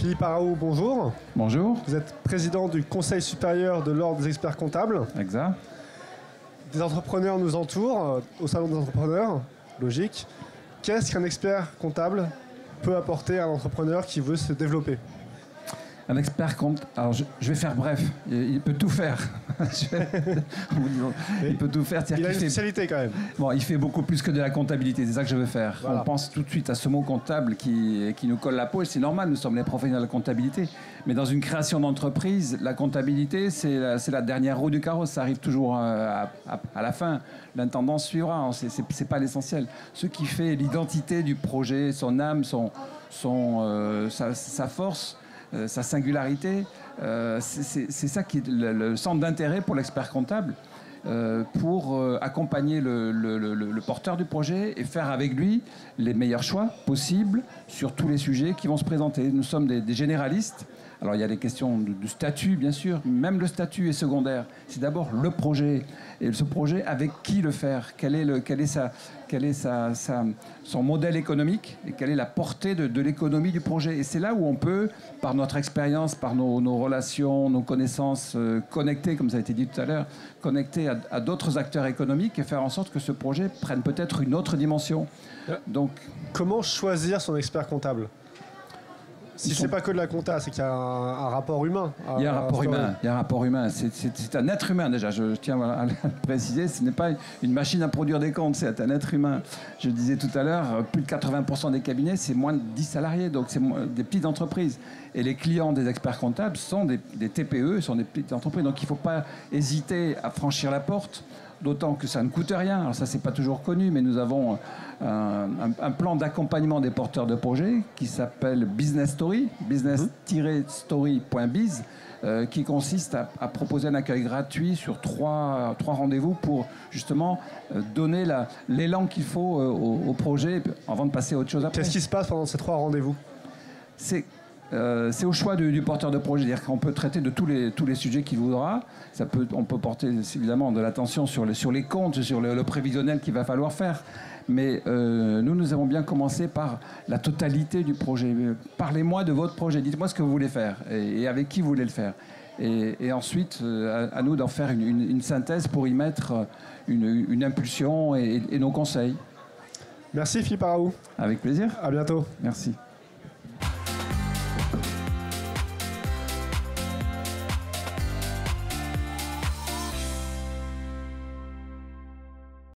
Philippe Araou, bonjour. Bonjour. Vous êtes président du Conseil supérieur de l'Ordre des experts comptables. Exact. Des entrepreneurs nous entourent au Salon des entrepreneurs, logique. Qu'est-ce qu'un expert comptable peut apporter à un entrepreneur qui veut se développer? Un expert comptable, alors je vais faire bref, il peut tout faire. Il peut tout faire. Il a une spécialité quand même. Bon, il fait beaucoup plus que de la comptabilité, c'est ça que je veux faire. Voilà. On pense tout de suite à ce mot comptable qui nous colle la peau, et c'est normal, nous sommes les professionnels de la comptabilité. Mais dans une création d'entreprise, la comptabilité, c'est la dernière roue du carrosse, ça arrive toujours à la fin. L'intendant suivra, c'est pas l'essentiel. Ce qui fait l'identité du projet, son âme, sa force, sa singularité, c'est ça qui est le centre d'intérêt pour l'expert comptable, pour accompagner le porteur du projet et faire avec lui les meilleurs choix possibles sur tous les sujets qui vont se présenter. Nous sommes des généralistes. Alors il y a des questions de statut, bien sûr, même le statut est secondaire. C'est d'abord le projet, et ce projet, avec qui le faire, quel est son modèle économique, et quelle est la portée de l'économie du projet. Et c'est là où on peut, par notre expérience, par nos relations, nos connaissances, connecter, comme ça a été dit tout à l'heure, connecter à d'autres acteurs économiques et faire en sorte que ce projet prenne peut-être une autre dimension. Donc, comment choisir son expert comptable ? Si c'est pas que de la compta, c'est qu'il y a un rapport humain. Il y a un rapport humain. C'est un être humain déjà. Je tiens à le préciser. Ce n'est pas une machine à produire des comptes. C'est un être humain. Je disais tout à l'heure, plus de 80% des cabinets, c'est moins de 10 salariés. Donc c'est des petites entreprises. Et les clients des experts comptables sont des TPE, sont des petites entreprises. Donc il ne faut pas hésiter à franchir la porte. D'autant que ça ne coûte rien. Alors ça, c'est pas toujours connu, mais nous avons un plan d'accompagnement des porteurs de projets qui s'appelle Business Story, business-story.biz, qui consiste à proposer un accueil gratuit sur trois rendez-vous pour justement donner l'élan qu'il faut au projet avant de passer à autre chose après. Qu'est-ce qui se passe pendant ces 3 rendez-vous ? C'est au choix du porteur de projet, c'est-à-dire qu'on peut traiter de tous les sujets qu'il voudra. On peut porter évidemment de l'attention sur les comptes, sur le prévisionnel qu'il va falloir faire. Mais nous avons bien commencé par la totalité du projet. Parlez-moi de votre projet, dites-moi ce que vous voulez faire et avec qui vous voulez le faire. Et ensuite, à nous d'en faire une synthèse pour y mettre une impulsion et nos conseils. Merci Philippe Araou. Avec plaisir. À bientôt. Merci.